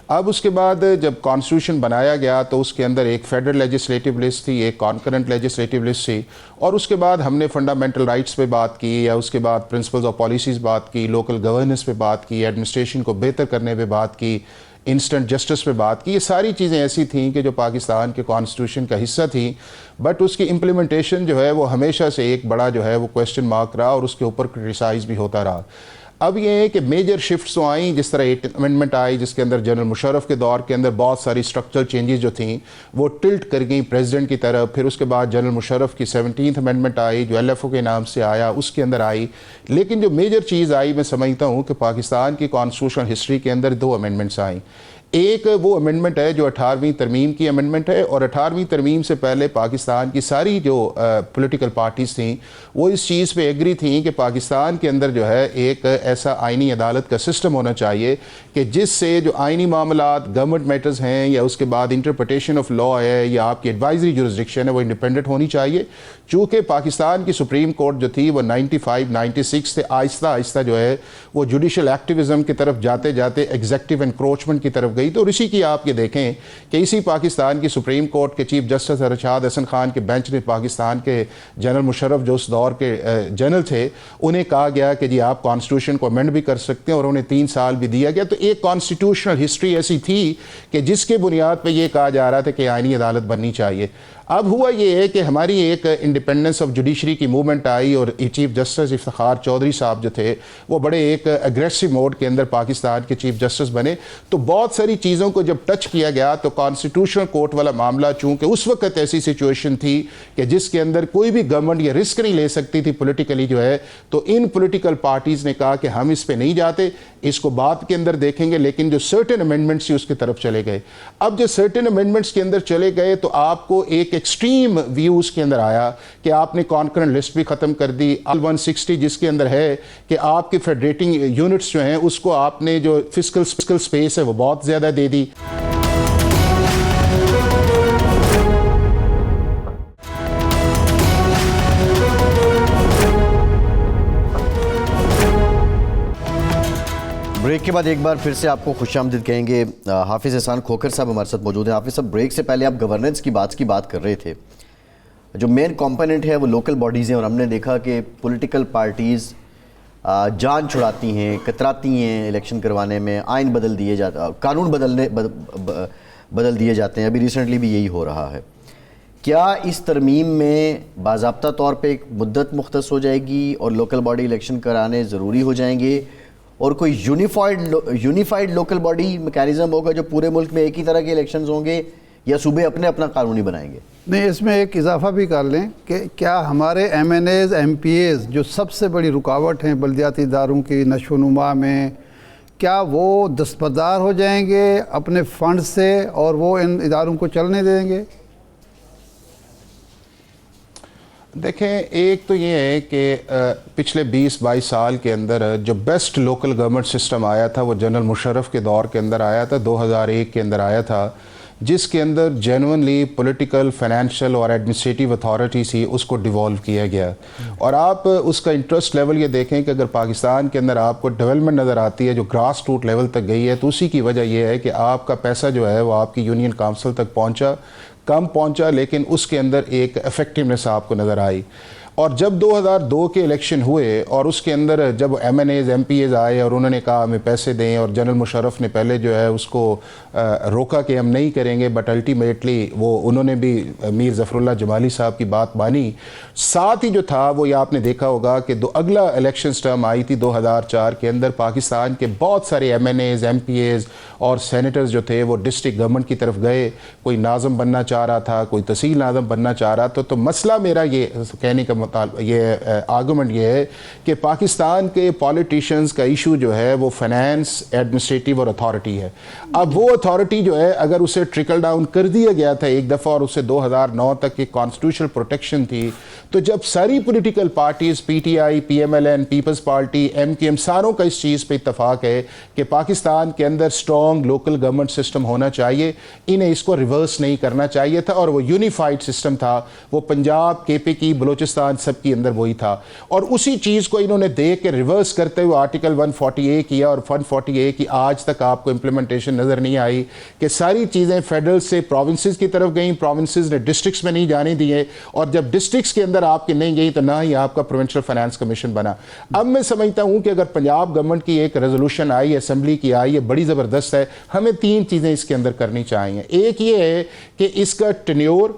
اب اس کے بعد جب کانسٹیٹیوشن بنایا گیا تو اس کے اندر ایک فیڈرل لیجسلیٹو لسٹ تھی، ایک کانکرنٹ لیجسلیٹو لسٹ تھی، اور اس کے بعد ہم نے فنڈامنٹل رائٹس پہ بات کی، یا اس کے بعد پرنسپلز اور پالیسیز بات کی، لوکل گورننس پہ بات کی، ایڈمنسٹریشن کو بہتر کرنے پہ بات کی، انسٹنٹ جسٹس پہ بات کی۔ یہ ساری چیزیں ایسی تھیں کہ جو پاکستان کے کانسٹیٹیوشن کا حصہ تھیں، بٹ اس کی امپلیمنٹیشن جو ہے وہ ہمیشہ سے ایک بڑا جو ہے وہ کویسچن مارک رہا اور اس کے اوپر کرٹیسائز بھی ہوتا رہا۔ اب یہ ہے کہ میجر شفٹس تو آئیں، جس طرح 8th امینڈمنٹ آئی جس کے اندر جنرل مشرف کے دور کے اندر بہت ساری اسٹرکچرل چینجز جو تھیں وہ ٹلٹ کر گئیں پریزیڈنٹ کی طرف، پھر اس کے بعد جنرل مشرف کی 17th امینڈمنٹ آئی جو LFO کے نام سے آیا، اس کے اندر آئی۔ لیکن جو میجر چیز آئی میں سمجھتا ہوں کہ پاکستان کی کانسٹیٹیوشنل ہسٹری کے اندر 2 امینڈمنٹس آئیں۔ ایک وہ امنڈمنٹ ہے جو 18ویں ترمیم کی امنڈمنٹ ہے، اور 18ویں ترمیم سے پہلے پاکستان کی ساری جو پولیٹیکل پارٹیز تھیں وہ اس چیز پہ ایگری تھیں کہ پاکستان کے اندر جو ہے ایک ایسا آئینی عدالت کا سسٹم ہونا چاہیے کہ جس سے جو آئینی معاملات، گورنمنٹ میٹرز ہیں یا اس کے بعد انٹرپریٹیشن آف لا ہے یا آپ کی ایڈوائزری جورسڈکشن ہے، وہ انڈیپینڈنٹ ہونی چاہیے. چونکہ پاکستان کی سپریم کورٹ جو تھی وہ 95-96 سے آہستہ آہستہ جو ہے وہ جوڈیشل ایکٹیویزم کی طرف جاتے جاتے ایگزیکٹو انکروچمنٹ کی طرف گئی. تو اسی کی آپ یہ دیکھیں کہ اسی پاکستان کی سپریم کورٹ کے چیف جسٹس ارشاد حسن خان کے بینچ نے پاکستان کے جنرل مشرف جو اس دور کے جنرل تھے انہیں کہا گیا کہ جی آپ کانسٹیٹیوشن کو امینڈ بھی کر سکتے ہیں، اور انہیں 3 سال بھی دیا گیا. تو ایک کانسٹیٹیوشنل ہسٹری ایسی تھی کہ جس کے بنیاد پہ یہ کہا جا رہا تھا کہ آئینی عدالت بننی چاہیے. اب ہوا یہ ہے کہ ہماری ایک انڈیپینڈنس آف جوڈیشری کی موومنٹ آئی، اور چیف جسٹس افتخار چودھری صاحب جو تھے وہ بڑے ایک اگریسو موڈ کے اندر پاکستان کے چیف جسٹس بنے. تو بہت ساری چیزوں کو جب ٹچ کیا گیا تو کانسٹیٹیوشنل کورٹ والا معاملہ، چونکہ اس وقت ایسی سچویشن تھی کہ جس کے اندر کوئی بھی گورنمنٹ یہ رسک نہیں لے سکتی تھی پولیٹیکلی جو ہے، تو ان پولیٹیکل پارٹیز نے کہا کہ ہم اس پہ نہیں جاتے، اس کو بعد کے اندر دیکھیں گے. لیکن جو سرٹن امینڈمنٹس اس کی طرف چلے گئے. اب جو سرٹن امینڈمنٹس کے اندر چلے گئے تو آپ کو ایک ایکسٹریم ویو اس کے اندر آیا کہ آپ نے کانکرنٹ لسٹ بھی ختم کر دی. 160 جس کے اندر ہے کہ آپ کے فیڈریٹنگ یونٹس جو ہیں اس کو آپ نے جو فسکل سپیس ہے وہ بہت زیادہ دے دی. بریک کے بعد ایک بار پھر سے آپ کو خوش آمدید کہیں گے. حافظ احسان کھوکھر صاحب ہمارے ساتھ موجود ہیں. حافظ صاحب، بریک سے پہلے آپ گورننس کی بات کر رہے تھے. جو مین کمپوننٹ ہے وہ لوکل باڈیز ہیں، اور ہم نے دیکھا کہ پولیٹیکل پارٹیز جان چھڑاتی ہیں، کتراتی ہیں الیکشن کروانے میں، آئین بدل دیے جاتے، قانون بدل دیے جاتے ہیں. ابھی ریسنٹلی بھی یہی ہو رہا ہے. کیا اس ترمیم میں باضابطہ طور پہ ایک مدت مختص ہو جائے گی اور لوکل باڈی الیکشن کرانے ضروری ہو جائیں گے، اور کوئی یونیفائڈ لوکل باڈی میکینزم ہوگا جو پورے ملک میں ایک ہی طرح کے الیکشنز ہوں گے، یا صوبے اپنے اپنا قانونی بنائیں گے؟ نہیں، اس میں ایک اضافہ بھی کر لیں کہ کیا ہمارے MNAs, MPAs جو سب سے بڑی رکاوٹ ہیں بلدیاتی اداروں کی نشو و نما میں، کیا وہ دستبردار ہو جائیں گے اپنے فنڈ سے اور وہ ان اداروں کو چلنے دیں گے؟ دیکھیں، ایک تو یہ ہے کہ پچھلے 20-22 سال کے اندر جو بیسٹ لوکل گورنمنٹ سسٹم آیا تھا وہ جنرل مشرف کے دور کے اندر آیا تھا، 2001 کے اندر آیا تھا، جس کے اندر جینونلی پولیٹیکل، فائنینشیل اور ایڈمنسٹریٹو اتھارٹی سی اس کو ڈیوالو کیا گیا. اور آپ اس کا انٹرسٹ لیول یہ دیکھیں کہ اگر پاکستان کے اندر آپ کو ڈیولپمنٹ نظر آتی ہے جو گراس روٹ لیول تک گئی ہے، تو اسی کی وجہ یہ ہے کہ آپ کا پیسہ جو ہے وہ آپ کی یونین کونسل تک پہنچا، کم پہنچا، لیکن اس کے اندر ایک ایفیکٹونیس آپ کو نظر آئی. اور جب 2002 کے الیکشن ہوئے اور اس کے اندر جب MNAs, MPAs آئے اور انہوں نے کہا ہمیں پیسے دیں، اور جنرل مشرف نے پہلے جو ہے اس کو روکا کہ ہم نہیں کریں گے، بٹ الٹیمیٹلی وہ انہوں نے بھی میر ظفر اللہ جمالی صاحب کی بات مانی. ساتھ ہی جو تھا وہ یہ آپ نے دیکھا ہوگا کہ اگلا الیکشن ٹرم آئی تھی 2004 کے اندر، پاکستان کے بہت سارے MNAs, MPAs اور سینیٹرز جو تھے وہ ڈسٹرکٹ گورنمنٹ کی طرف گئے. کوئی ناظم بننا چاہ رہا تھا، کوئی تحصیل ناظم بننا چاہ رہا تھا. تو مسئلہ میرا یہ کہنے کا یہ آرگومنٹ یہ ہے کہ پاکستان کے پالیٹیشنز کا ایشو جو ہے وہ فائنینس، ایڈمنسٹریٹو اور اتھارٹی ہے. اب وہ اتھارٹی جو ہے اگر اسے ٹرکل ڈاؤن کر دیا گیا تھا ایک دفعہ، اور اسے 2009 تک کی کانسٹیٹیوشنل پروٹیکشن تھی، تو جب ساری political parties, P T I, P M L N, Peoples Party, M Q M, ساروں کا اس چیز پہ اتفاق ہے کہ پاکستان کے اندر اسٹرانگ لوکل گورنمنٹ سسٹم ہونا چاہیے، انہیں اس کو ریورس نہیں کرنا چاہیے تھا، اور وہ یونیفائڈ سسٹم تھا، وہ پنجاب، کے پی کی، بلوچستان سب کی اندر وہی تھا. اور اسی چیز کو انہوں نے دیکھ کے ریورس کرتے ہوئے آرٹیکل 140A کیا، اور 140A کی آج تک آپ کو امپلیمنٹیشن نظر نہیں آئی کہ ساری چیزیں فیڈرل سے پروونسز کی طرف گئیں، پروونسز نے ڈسٹرکٹس میں نہیں جانے دیے، اور جب ڈسٹرکٹس کے اندر آپ کی نہیں گئی تو نہ ہی آپ کا پروونشل فائنانس کمیشن بنا. اب میں سمجھتا ہوں کہ اگر پنجاب گورنمنٹ کی ایک ریزولوشن آئی، اسمبلی کی آئی، یہ بڑی زبردست ہے. ہمیں 3 چیزیں اس کے اندر کرنی چاہیے. ایک یہ ہے کہ اس کا ٹینیور،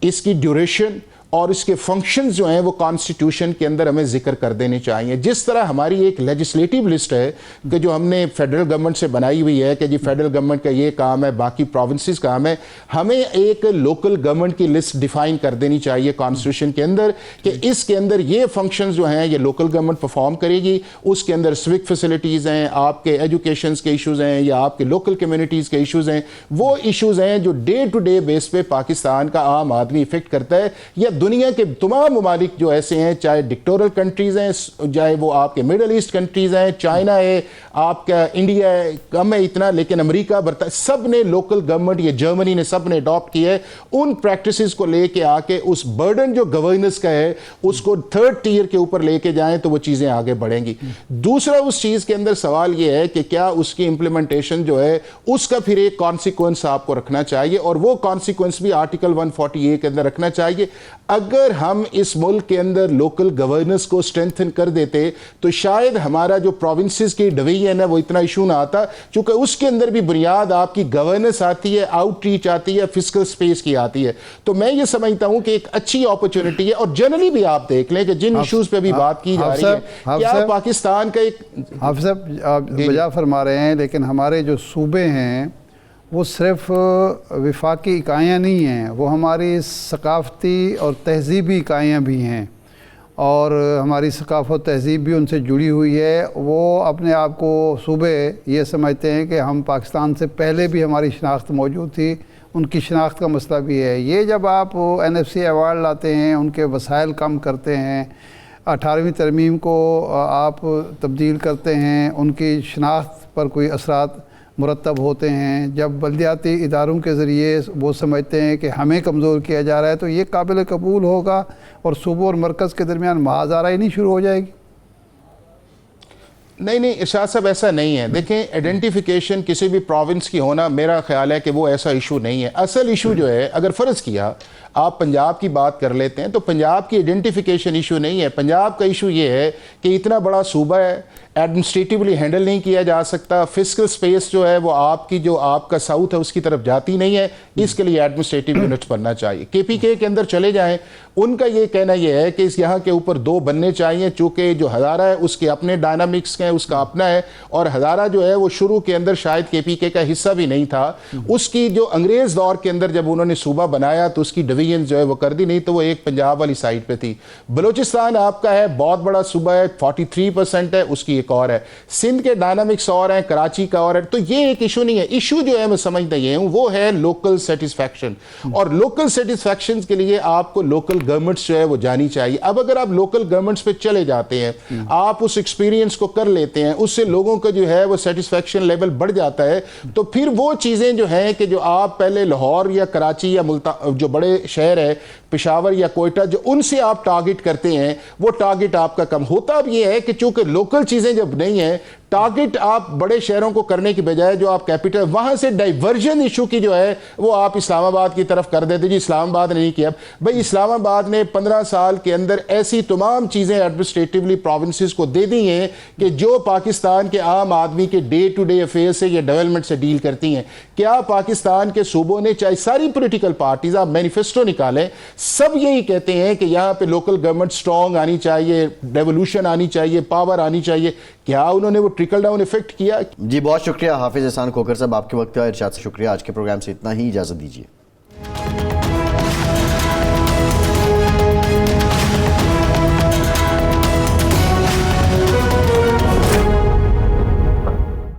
اس کی ڈیوریشن اور اس کے فنکشنز جو ہیں وہ کانسٹیٹیوشن کے اندر ہمیں ذکر کر دینے چاہیے. جس طرح ہماری ایک لیجسلیٹو لسٹ ہے کہ جو ہم نے فیڈرل گورنمنٹ سے بنائی ہوئی ہے کہ جی فیڈرل گورنمنٹ کا یہ کام ہے, باقی پروونسز کام ہے, ہمیں ایک لوکل گورنمنٹ کی لسٹ ڈیفائن کر دینی چاہیے کانسٹیٹیوشن کے اندر کہ اس کے اندر یہ فنکشنز جو ہیں یہ لوکل گورنمنٹ پرفارم کرے گی. اس کے اندر سوک فیسلٹیز ہیں, آپ کے ایجوکیشنز کے ایشوز ہیں, یا آپ کے لوکل کمیونٹیز کے ایشوز ہیں, وہ ایشوز ہیں جو ڈے ٹو ڈے بیس پہ پاکستان کا عام آدمی افیکٹ کرتا ہے, یا دنیا کے تمام ممالک جو ایسے ہیں, چاہے ڈکٹورل کنٹریز ہیں, چاہے وہ آپ کے مڈل ایسٹ کنٹریز ہیں, چائنا ہے, آپ کا انڈیا ہے, کم ہے اتنا, لیکن امریکہ سب نے لوکل گورنمنٹ, یہ جرمنی نے سب نے اڈاپٹ کیا ہے. ان پریکٹسز کو لے کے آ کے اس برڈن جو گورننس کا ہے اس کو تھرڈ ٹیئر کے اوپر لے کے جائیں تو وہ چیزیں آگے بڑھیں گی. دوسرا اس چیز کے اندر سوال یہ ہے کہ کیا اس کی امپلیمنٹیشن جو ہے اس کا پھر ایک کانسیکوینس آپ کو رکھنا چاہیے, اور وہ کانسیکوینس بھی آرٹیکل 140A کے اندر رکھنا چاہیے. اگر ہم اس ملک کے اندر لوکل گورننس کو اسٹرینتھن کر دیتے تو شاید ہمارا جو پروونسز کی ڈویژن ہے وہ اتنا ایشو نہ آتا, چونکہ اس کے اندر بھی بنیاد آپ کی گورننس آتی ہے, آؤٹ ریچ آتی ہے, فسکل سپیس کی آتی ہے. تو میں یہ سمجھتا ہوں کہ ایک اچھی اپرچونٹی ہے. اور جنرلی بھی آپ دیکھ لیں کہ جن ایشوز پہ بھی بات کی جا رہی ہے, کیا پاکستان کا ایک حافظ صاحب آپ بجا فرما رہے ہیں, لیکن ہمارے جو صوبے ہیں وہ صرف وفاقی اکائیاں نہیں ہیں, وہ ہماری ثقافتی اور تہذیبی اکائیاں بھی ہیں, اور ہماری ثقافت و تہذیب بھی ان سے جڑی ہوئی ہے. وہ اپنے آپ کو صوبے یہ سمجھتے ہیں کہ ہم پاکستان سے پہلے بھی ہماری شناخت موجود تھی, ان کی شناخت کا مسئلہ بھی ہے. یہ جب آپ NFC ایوارڈ لاتے ہیں, ان کے وسائل کم کرتے ہیں, 18ویں ترمیم کو آپ تبدیل کرتے ہیں, ان کی شناخت پر کوئی اثرات مرتب ہوتے ہیں, جب بلدیاتی اداروں کے ذریعے وہ سمجھتے ہیں کہ ہمیں کمزور کیا جا رہا ہے, تو یہ قابل قبول ہوگا اور صوبوں اور مرکز کے درمیان محاذ ہی نہیں شروع ہو جائے گی. نہیں ارشاد صاحب ایسا نہیں ہے. دیکھیں ایڈنٹیفیکیشن کسی بھی پروونس کی ہونا میرا خیال ہے کہ وہ ایسا ایشو نہیں ہے. اصل ایشو جو ہے, اگر فرض کیا آپ پنجاب کی بات کر لیتے ہیں تو پنجاب کی ایڈنٹیفیکیشن ایشو نہیں ہے. پنجاب کا ایشو یہ ہے کہ اتنا بڑا صوبہ ہے, ایڈمنسٹریٹیولی ہینڈل نہیں کیا جا سکتا, فسکل سپیس جو ہے وہ آپ کا ساؤتھ ہے اس کی طرف جاتی نہیں ہے, اس کے لیے ایڈمنسٹریٹیو یونٹس بننا چاہیے. KPK کے اندر چلے جائیں, ان کا یہ کہنا یہ ہے کہ اس یہاں کے اوپر 2 بننے چاہیے, چونکہ جو ہزارہ ہے اس کے اپنے ڈائنامکس ہیں, اس کا اپنا ہے, اور ہزارہ جو ہے وہ شروع کے اندر شاید KPK کا حصہ بھی نہیں تھا. اس کی جو انگریز دور کے اندر جب انہوں نے صوبہ بنایا تو اس کی ڈویژن جو ہے وہ کر دی نہیں, تو وہ ایک پنجاب والی سائڈ پہ تھی. بلوچستان آپ کا ہے, بہت بڑا صوبہ ہے, 43% ہے, اس کی ایک اور ہے. سندھ کے ڈائنامکس اور ہیں, کراچی کا اور ہے. تو یہ ایک ایشو نہیں ہے. ایشو جو ہے میں سمجھتا یہ ہوں وہ ہے لوکل سیٹسفیکشن, اور لوکل سیٹسفیکشن کے لیے آپ کو لوکل گورنمنٹس جو ہے وہ جانی چاہیے. اب اگر آپ لوکل گورنمنٹس پہ چلے جاتے ہیں, آپ اس ایکسپیرینس کو کر لیتے ہیں, اس سے لوگوں کا جو ہے وہ سیٹسفیکشن لیول بڑھ جاتا ہے, تو پھر وہ چیزیں جو ہیں کہ جو آپ پہلے لاہور یا کراچی یا جو بڑے شہر ہے پشاور یا کوئٹہ, جو ان سے آپ ٹارگٹ کرتے ہیں, وہ ٹارگٹ آپ کا کم ہوتا. اب یہ ہے کہ چونکہ لوکل چیزیں جب نہیں ہیں, ٹارگٹ آپ بڑے شہروں کو کرنے کی بجائے جو آپ کیپٹل, وہاں سے ڈائیورژن ایشو کی جو ہے وہ آپ اسلام آباد کی طرف کر دیتے. جی اسلام آباد نے نہیں کیا. بھئی اسلام آباد نے 15 سال کے اندر ایسی تمام چیزیں ایڈمنسٹریٹیولی پروونسز کو دے دی ہیں کہ جو پاکستان کے عام آدمی کے ڈے ٹو ڈے افیئر سے یا ڈیولپمنٹ سے ڈیل کرتی ہیں. کیا پاکستان کے صوبوں نے, چاہے ساری پولیٹیکل پارٹیز, آپ مینیفیسٹو نکالیں, سب یہی کہتے ہیں کہ یہاں پہ لوکل گورنمنٹ سٹرونگ آنی چاہیے, ریولوشن آنی چاہیے, پاور آنی چاہیے. کیا انہوں نے وہ ٹرکل ڈاؤن ایفیکٹ کیا؟ جی بہت شکریہ حافظ احسان کھوکھر صاحب, آپ کے وقت کا. ارشاد سے شکریہ. آج کے پروگرام سے اتنا ہی, اجازت دیجیے.